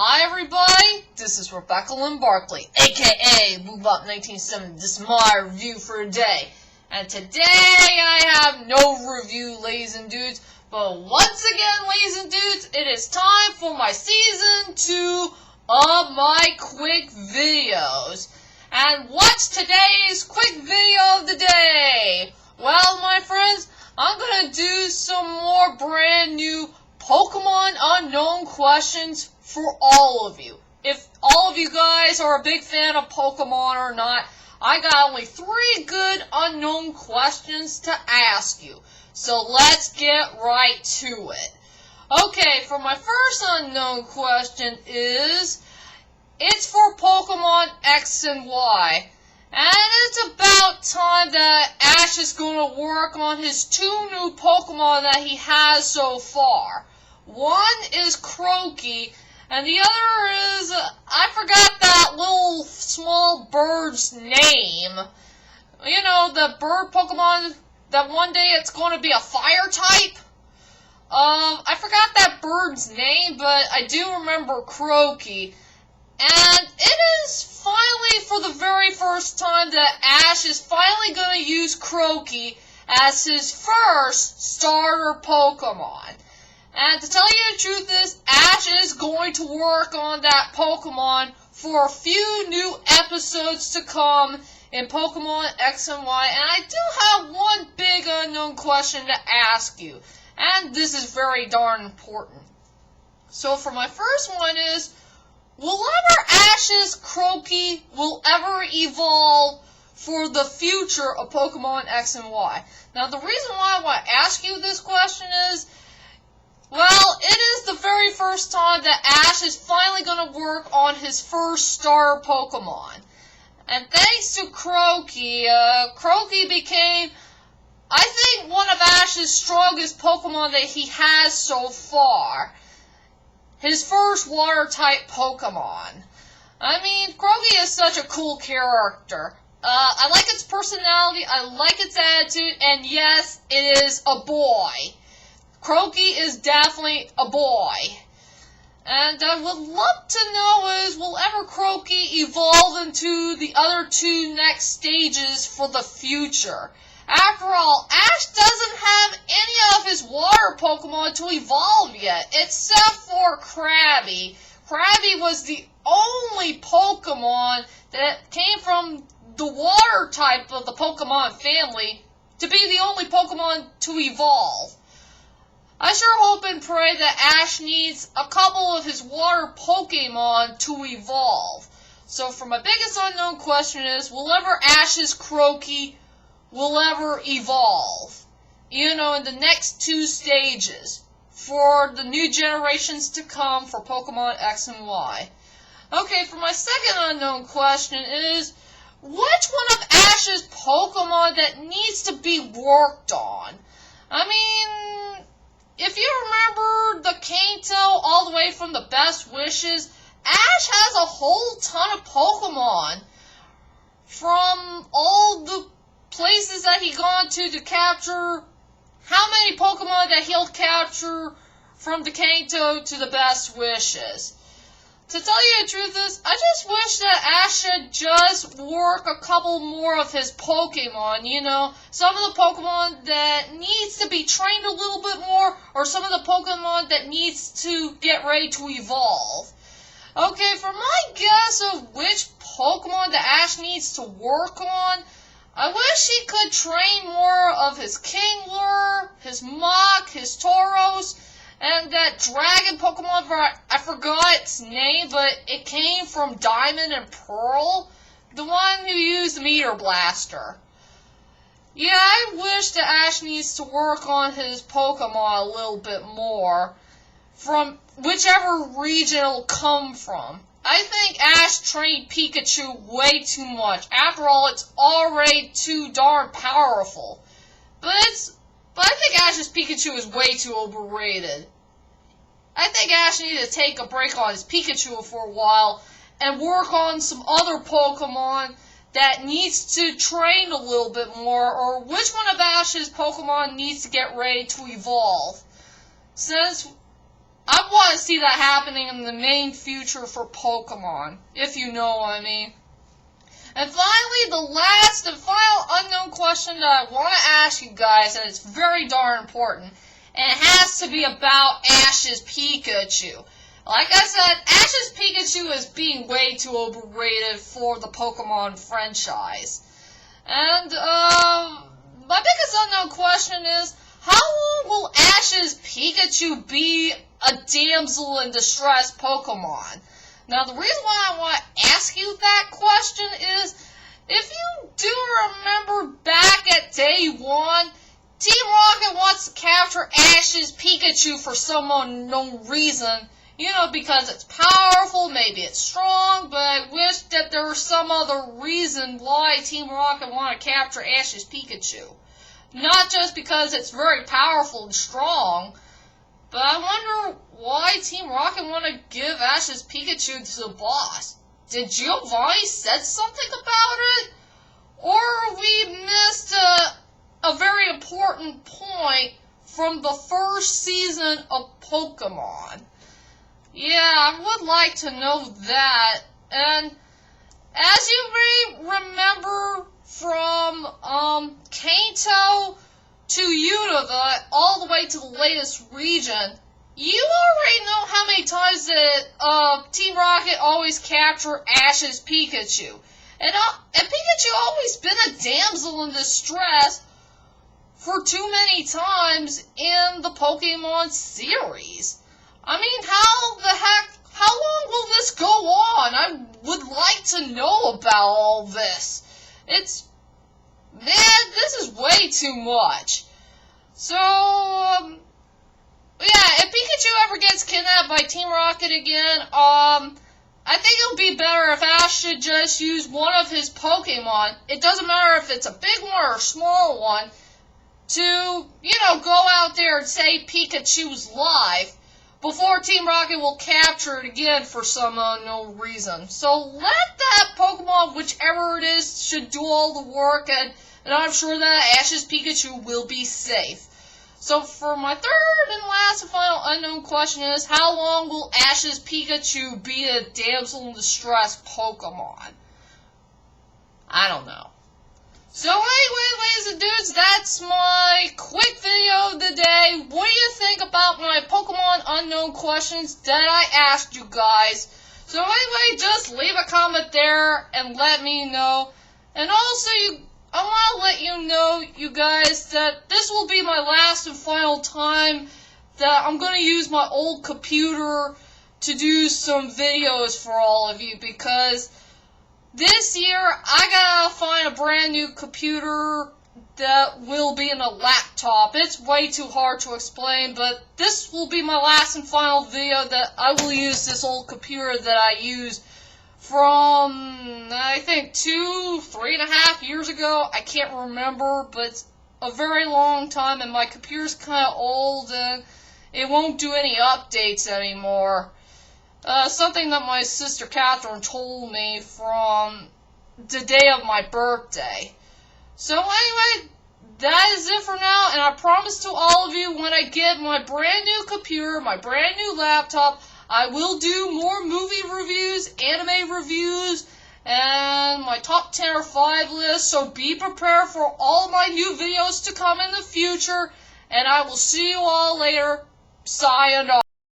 Hi everybody, this is Rebecca Lynn Barkley, aka BooBop1987. This is my review for today. And today I have no review, ladies and dudes. But once again, ladies and dudes, it is time for my Season 2 of my quick videos. And what's today's quick video of the day? Well, my friends, I'm gonna do some more brand new Pokemon Unknown questions for all of you. If all of you guys are a big fan of Pokemon or not, I got only 3 good unknown questions to ask you. So let's get right to it. Okay, for my first unknown question it's for Pokemon X and Y. And it's about time that Ash is going to work on his 2 new Pokemon that he has so far. One is Croaky, and the other is, I forgot that little small bird's name. You know, the bird Pokemon that one day it's going to be a fire type? I forgot that bird's name, but I do remember Croaky. And it is finally, for the very first time, that Ash is finally going to use Croaky as his first starter Pokemon. And to tell you the truth is, Ash is going to work on that Pokemon for a few new episodes to come in Pokemon X and Y. And I do have one big unknown question to ask you. And this is very darn important. So for my first one is, will ever Ash's Croaky will ever evolve for the future of Pokemon X and Y? Now the reason why I want to ask you this question is, well, it is the very first time that Ash is finally going to work on his first starter Pokemon. And thanks to Croaky, Croaky became, I think, one of Ash's strongest Pokemon that he has so far. His first water-type Pokemon. I mean, Croaky is such a cool character. I like its personality, I like its attitude, and yes, it is a boy. Croaky is definitely a boy. And I would love to know is, will ever Croaky evolve into the other 2 next stages for the future? After all, Ash doesn't have any of his water Pokemon to evolve yet, except for Krabby. Krabby was the only Pokemon that came from the water type of the Pokemon family to be the only Pokemon to evolve. I sure hope and pray that Ash needs a couple of his water Pokemon to evolve. So for my biggest unknown question is, will ever Ash's Croaky will ever evolve? You know, in the next 2 stages for the new generations to come for Pokemon X and Y. Okay, for my second unknown question is, which one of Ash's Pokemon that needs to be worked on? I mean, if you remember the Kanto all the way from the Best Wishes, Ash has a whole ton of Pokemon from all the places that he gone to capture. How many Pokemon that he'll capture from the Kanto to the Best Wishes? To tell you the truth is, I just wish that Ash should just work a couple more of his Pokemon, you know, some of the Pokemon that needs to be trained a little bit more, or some of the Pokemon that needs to get ready to evolve. Okay, for my guess of which Pokemon that Ash needs to work on, I wish he could train more of his Kingler, his Mach, his Tauros, and that dragon Pokemon, I forgot its name, but it came from Diamond and Pearl, the one who used the Meteor Blaster. Yeah, I wish that Ash needs to work on his Pokemon a little bit more, from whichever region it'll come from. I think Ash trained Pikachu way too much. After all, it's already too darn powerful. But I think Ash's Pikachu is way too overrated. I think Ash needs to take a break on his Pikachu for a while and work on some other Pokemon that needs to train a little bit more, or which one of Ash's Pokemon needs to get ready to evolve. Since I want to see that happening in the main future for Pokemon, if you know what I mean. And finally, the last and final unknown question that I want to ask you guys, and it's very darn important, and it has to be about Ash's Pikachu. Like I said, Ash's Pikachu is being way too overrated for the Pokemon franchise. And, my biggest unknown question is, how long will Ash's Pikachu be a damsel in distress Pokemon? Now, the reason why I want to ask you that question is, if you do remember back at day one, Team Rocket wants to capture Ash's Pikachu for some unknown reason. You know, because it's powerful, maybe it's strong, but I wish that there was some other reason why Team Rocket want to capture Ash's Pikachu. Not just because it's very powerful and strong, but I wonder why Team Rocket want to give Ash's Pikachu to the boss. Did Giovanni said something about it? Or we missed a very important point from the first season of Pokemon? Yeah, I would like to know that. And as you may remember from Kanto to Unova, all the way to the latest region, you already know how many times that Team Rocket always capture Ash's Pikachu. And Pikachu always been a damsel in distress for too many times in the Pokemon series. I mean, how long will this go on? I would like to know about all this. Man, this is way too much. So, yeah, if Pikachu ever gets kidnapped by Team Rocket again, I think it would be better if Ash should just use one of his Pokemon. It doesn't matter if it's a big one or a small one, to, you know, go out there and say Pikachu's live, before Team Rocket will capture it again for some unknown reason. So let that Pokemon, whichever it is, should do all the work, and I'm sure that Ash's Pikachu will be safe. So for my third and last and final unknown question is, how long will Ash's Pikachu be a damsel in distress Pokemon? I don't know. So anyway, ladies and dudes, that's my quick video of the day. What do you think about my Pokemon unknown questions that I asked you guys? So anyway, just leave a comment there and let me know. And also, I want to let you know, you guys, that this will be my last and final time that I'm going to use my old computer to do some videos for all of you, because this year, I gotta find a brand new computer that will be in a laptop. It's way too hard to explain, but this will be my last and final video that I will use this old computer that I used from, I think, 3.5 years ago. I can't remember, but it's a very long time, and my computer's kind of old, and it won't do any updates anymore. Something that my sister Catherine told me from the day of my birthday. So anyway, that is it for now, and I promise to all of you, when I get my brand new computer, my brand new laptop, I will do more movie reviews, anime reviews, and my top 10 or 5 list, so be prepared for all my new videos to come in the future, and I will see you all later. Sayonara.